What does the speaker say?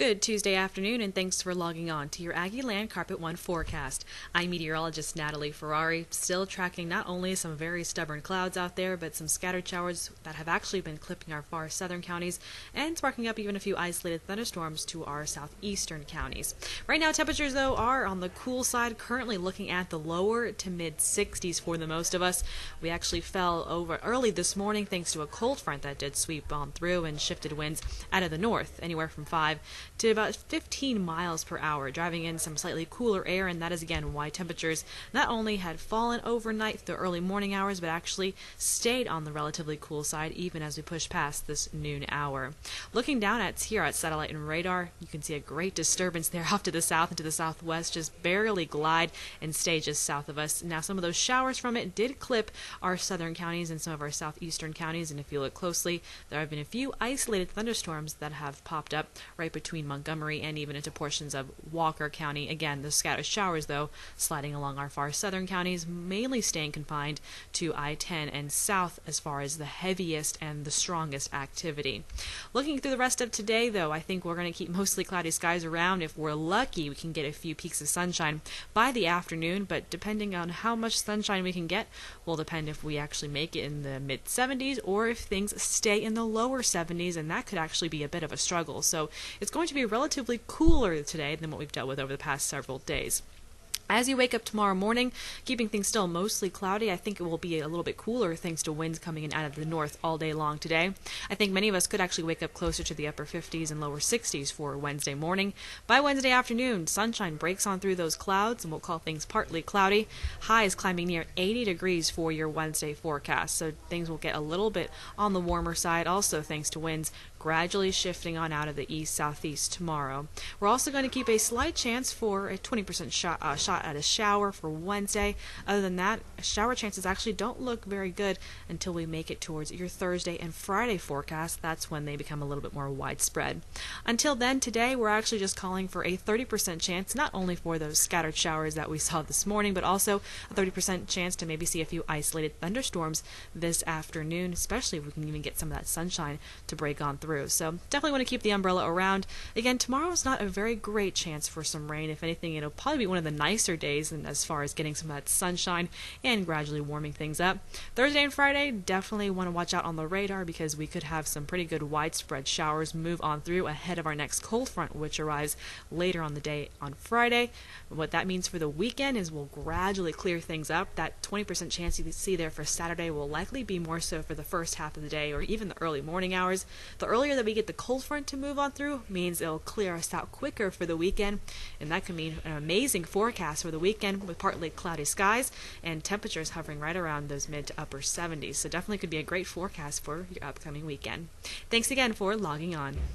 Good Tuesday afternoon, and thanks for logging on to your Aggie Land Carpet One forecast. I'm meteorologist Natalie Ferrari, still tracking not only some very stubborn clouds out there, but some scattered showers that have actually been clipping our far southern counties and sparking up even a few isolated thunderstorms to our southeastern counties. Right now, temperatures, though, are on the cool side, currently looking at the lower to mid 60s for the most of us. We actually fell over early this morning thanks to a cold front that did sweep on through and shifted winds out of the north, anywhere from 5 to about 15 miles per hour, driving in some slightly cooler air, and that is again why temperatures not only had fallen overnight through the early morning hours, but actually stayed on the relatively cool side even as we push past this noon hour. Looking down at satellite and radar, you can see a great disturbance there off to the south and to the southwest, just barely glide and stay just south of us. Now, some of those showers from it did clip our southern counties and some of our southeastern counties, and if you look closely, there have been a few isolated thunderstorms that have popped up right between Montgomery and even into portions of Walker County. Again, the scattered showers, though, sliding along our far southern counties, mainly staying confined to I-10 and south as far as the heaviest and the strongest activity. Looking through the rest of today, though, I think we're going to keep mostly cloudy skies around. If we're lucky, we can get a few peaks of sunshine by the afternoon, but depending on how much sunshine we can get will depend if we actually make it in the mid-70s or if things stay in the lower 70s, and that could actually be a bit of a struggle. So it's going to be relatively cooler today than what we've dealt with over the past several days. As you wake up tomorrow morning, keeping things still mostly cloudy, I think it will be a little bit cooler thanks to winds coming in out of the north all day long today. I think many of us could actually wake up closer to the upper 50s and lower 60s for Wednesday morning. By Wednesday afternoon, sunshine breaks on through those clouds and we'll call things partly cloudy. Highs climbing near 80 degrees for your Wednesday forecast, so things will get a little bit on the warmer side, also thanks to winds gradually shifting on out of the east-southeast tomorrow. We're also going to keep a slight chance for a 20% shot at a shower for Wednesday. Other than that, shower chances actually don't look very good until we make it towards your Thursday and Friday forecast. That's when they become a little bit more widespread. Until then, today we're actually just calling for a 30% chance, not only for those scattered showers that we saw this morning, but also a 30% chance to maybe see a few isolated thunderstorms this afternoon, especially if we can even get some of that sunshine to break on through. So definitely want to keep the umbrella around. Again, tomorrow's not a very great chance for some rain. If anything, it'll probably be one of the nicer days and as far as getting some of that sunshine and gradually warming things up. Thursday and Friday, definitely want to watch out on the radar because we could have some pretty good widespread showers move on through ahead of our next cold front, which arrives later on the day on Friday. What that means for the weekend is we'll gradually clear things up. That 20% chance you see there for Saturday will likely be more so for the first half of the day or even the early morning hours. The earlier that we get the cold front to move on through means it'll clear us out quicker for the weekend, and that could mean an amazing forecast for the weekend with partly cloudy skies and temperatures hovering right around those mid to upper 70s. So definitely could be a great forecast for your upcoming weekend. Thanks again for logging on.